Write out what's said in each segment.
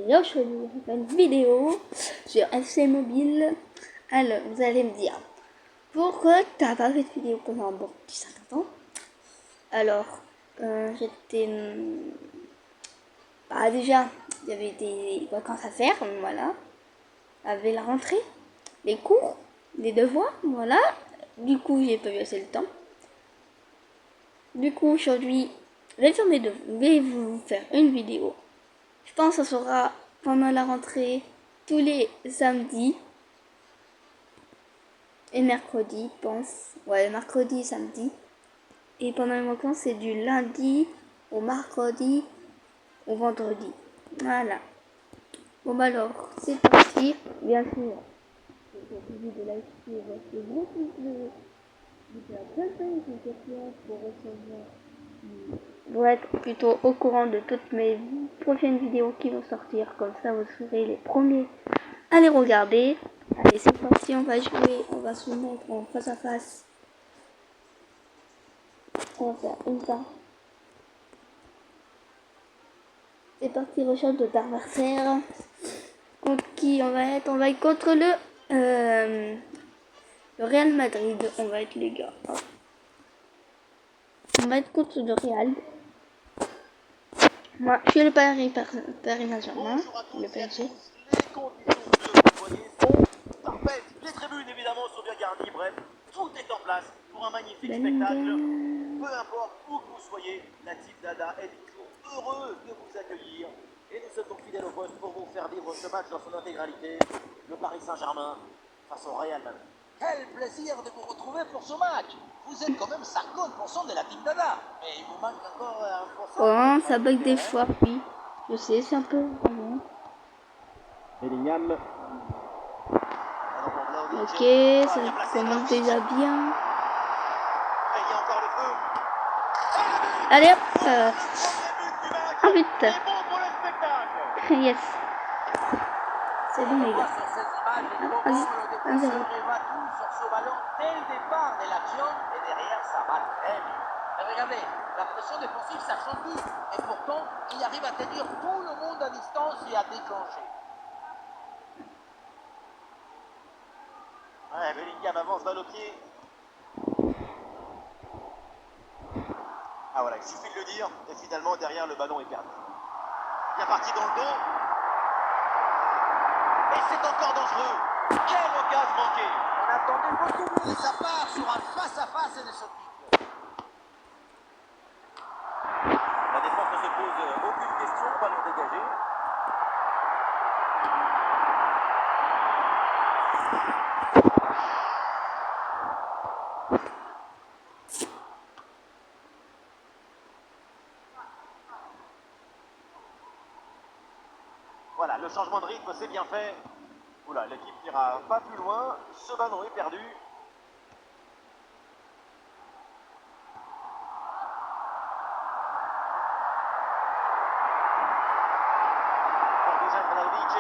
et aujourd'hui on fait une vidéo sur FC Mobile. Alors vous allez me dire, pourquoi t'as pas fait de vidéo pendant un bon petit 50 ans? Alors j'étais... Bah déjà, il y avait des vacances à faire, voilà. Il y avait la rentrée, les cours, les devoirs, voilà. Du coup j'ai pas eu assez le temps. Du coup aujourd'hui, je vais vous faire une vidéo. Je pense que ça sera pendant la rentrée, tous les samedis et mercredi, je pense. Ouais, mercredi et samedi. Et pendant les vacances, c'est du lundi au mercredi au vendredi. Voilà. Bon bah alors, c'est parti. Bien sûr, j'ai oublié de liker votre gros pouce bleu. De la campagne pour recevoir, pour être plutôt au courant de toutes mes prochaines vidéos qui vont sortir. Comme ça, vous serez les premiers à les regarder. Allez, c'est parti, on va jouer. On va se mettre en face à face. On va faire une part. C'est parti, recherche de l'adversaire. Contre qui on va être? On va être contre le Real Madrid. On va être les gars. On va être contre le Real. Moi, je suis le Paris Saint-Germain, le PSG. Les conditions de jeu, vous voyez, sont parfaites. Les tribunes, évidemment, sont bien garnies. Bref, tout est en place pour un magnifique spectacle. Peu importe où que vous soyez, la Team Dada est toujours heureuse de vous accueillir. Et nous sommes donc fidèles au poste pour vous faire vivre ce match dans son intégralité. Le Paris Saint-Germain face au Real Madrid. Quel plaisir de vous retrouver pour ce match. Vous êtes quand même 50% de la Team Dada. Mais il vous manque encore 1%. Oh, ça bug des fois, oui. Je sais, c'est un peu... Bellingham. Ok, ça commence déjà bien. Il y a encore le feu. Allez hop, un but. Yes. C'est bon les gars. Vas-y, 1-0. Sur ce ballon dès le départ de l'action et derrière ça va très bien. Et regardez, la pression défensive ça change et pourtant il arrive à tenir tout le monde à distance et à déclencher. Ouais, Bellingham avance balle au pied. Ah voilà, il suffit de le dire et finalement derrière le ballon est perdu. Bien parti dans le dos. Et c'est encore dangereux. Quelle occasion manquée. On attendait beaucoup mieux de sa part sur un face-à-face et de ce type. La défense ne se pose aucune question, ballon dégagé. Voilà, le changement de rythme, c'est bien fait. Oula, l'équipe n'ira pas plus loin. Ce ballon est perdu. Pour Dusan Vlahovic.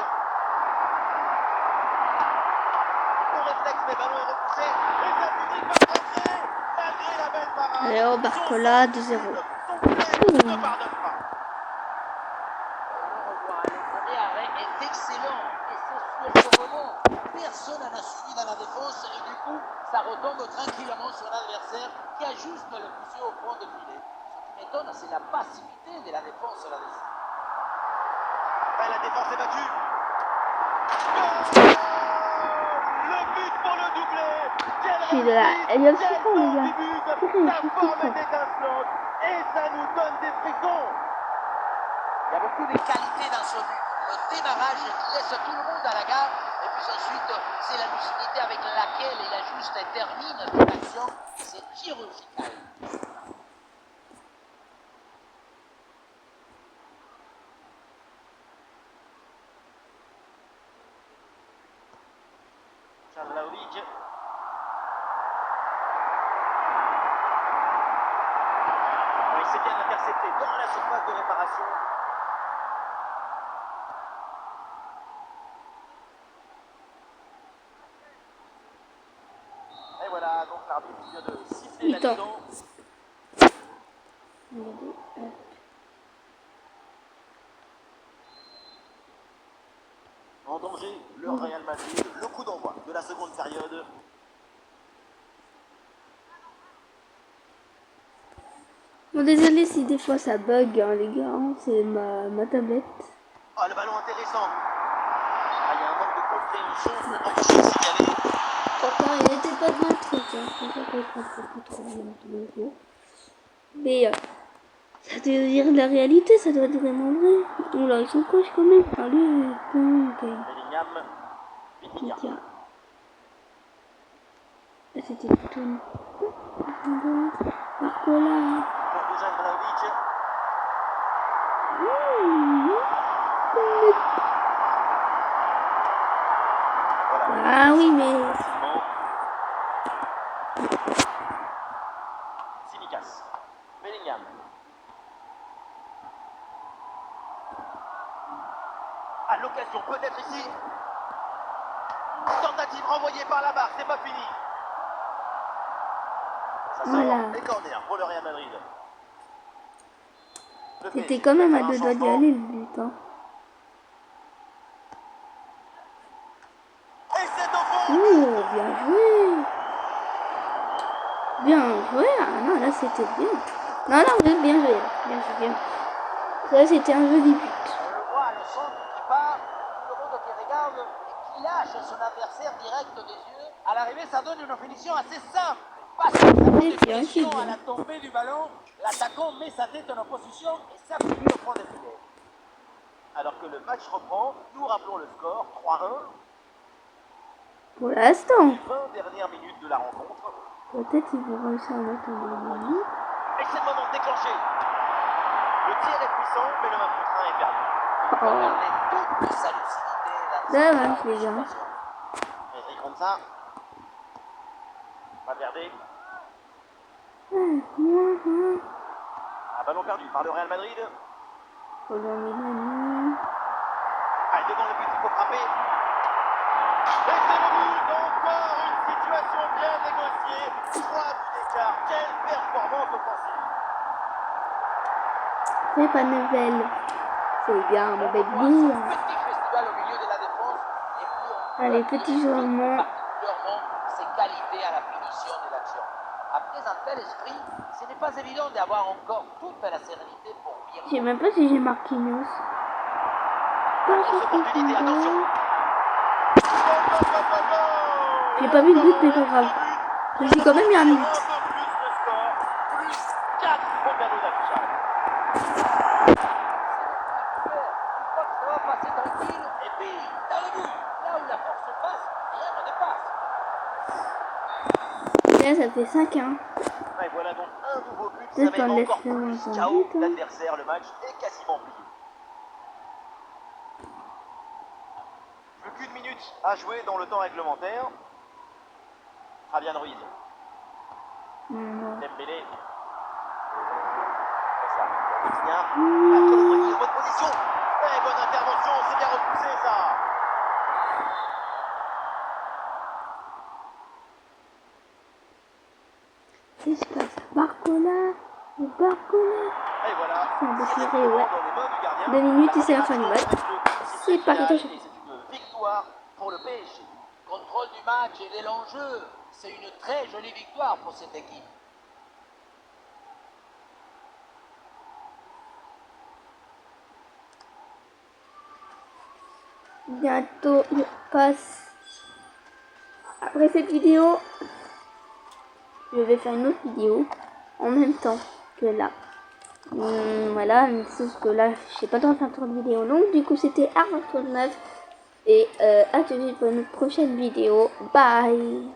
Bon réflexe, mais le ballon est repoussé. Et ça finit par rentrer. Malgré la belle parade. Allez, oh, Barcola, 2-0. Ne pardonne pas. Est excellent et c'est sur ce moment personne n'a suivi dans la défense et du coup ça retombe tranquillement sur l'adversaire qui a juste le poussé au point de filet. Ce qui m'étonne c'est la passivité de la défense là-dessus. La défense est battue. Le but pour le doublé. Puis là, il y a le chiffon les gars. La forme est étincelante et ça nous donne des frissons. Il y a beaucoup de qualité dans ce but. Le démarrage qui laisse tout le monde à la gare. Et puis ensuite, c'est la lucidité avec laquelle il a juste termine cette action. C'est chirurgical. Vlahovic. Il s'est bien intercepté dans la surface de réparation. Et voilà, donc l'arbitre vient de siffler la mi-temps. En danger, le Real Madrid, le coup d'envoi de la seconde période. Bon, désolé si des fois ça bug, hein, les gars, hein, c'est ma tablette. Ah, le ballon intéressant. Ah, il y a un manque de compréhension. Pourtant, il n'était pas dans le truc, hein. C'est pas qu'on comprend plus trop bien tous les jours. Mais ça doit dire la réalité, ça doit être vraiment vrai. Oula, ils sont proches quand même. Allez, ok. Bellingham, Vitinha. C'était tout. Barcola. Pour Dusan Vlahovic. Voilà. Ah oui, mais... Simicas. Bellingham. À l'occasion, peut-être ici. Tentative renvoyée par la barre, c'est pas fini. Ça sort, Voilà. et corner pour le Real Madrid. C'était quand même à deux doigts d'y aller le but. Hein. Et c'est au fond. Oh, bien joué. Bien joué. Ah non, là c'était bien. Non, non, bien joué. Bien joué, bien. Ça, c'était un joli but. On le voit, le centre qui part, tout le monde qui regarde et qui lâche son adversaire direct des yeux. À l'arrivée, ça donne une finition assez simple. Passe de pression à la tombée du ballon. L'attaquant met sa tête en opposition et s'appuie au fond des filets. Alors que le match reprend, nous rappelons le score 3-1. Pour l'instant. 20 dernières minutes de la rencontre. Peut-être qu'ils vont réussir à mettre un but. Et c'est le moment de déclencher. Le tir est puissant, mais le 1 contre 1 est perdu. Regardez toute sa lucidité. Ça va, les gars. Pedri contre ça. Valverde. Un ballon perdu par le Real Madrid. Allez, devant le but, il faut frapper. Et c'est le but, encore une situation bien négociée. 3 buts d'écart. Quelle performance offensive. C'est pas nouvelle. C'est bien, mon bébé. Petit festival au milieu de la défense. Et puis allez, petit journal. Particulièrement ses qualités à la finition de l'action. Après un tel esprit, ce n'est pas évident d'avoir encore toute la sérénité pour bien. Je sais même pas si j'ai Marquinhos. Opportunité, attention. J'ai pas vu le but, mais pas grave. J'ai quand même mis un but. Plus 4 au tableau d'affichage. Ça va passer tranquille. Et puis, dans le but, là où la force passe, rien ne dépasse. Là, ça fait 5-1. Et voilà donc un nouveau but. Ça Peut-être met qu'on laisse encore faire plus un KO but. Hein. l'adversaire. Le match est quasiment plié. Plus qu'une minute à jouer dans le temps réglementaire. Fabian Ruiz. Dembélé. Ça. Vitinha. En bonne position. Et bonne intervention, c'est bien repoussé ça. Qu'est-ce que c'est ça? Barcola. Et voilà. C'est ouais. ouais. 2 minutes et c'est la fin du match. C'est parti. C'est une victoire pour le PSG. Contrôle du match et de l'enjeu. C'est une très jolie victoire pour cette équipe. Bientôt, je passe. Après cette vidéo, je vais faire une autre vidéo en même temps que là. Voilà, sauf que là, je sais pas trop faire trop de vidéos longues. Du coup, c'était Arnaud 9 et à tout de suite pour une prochaine vidéo. Bye.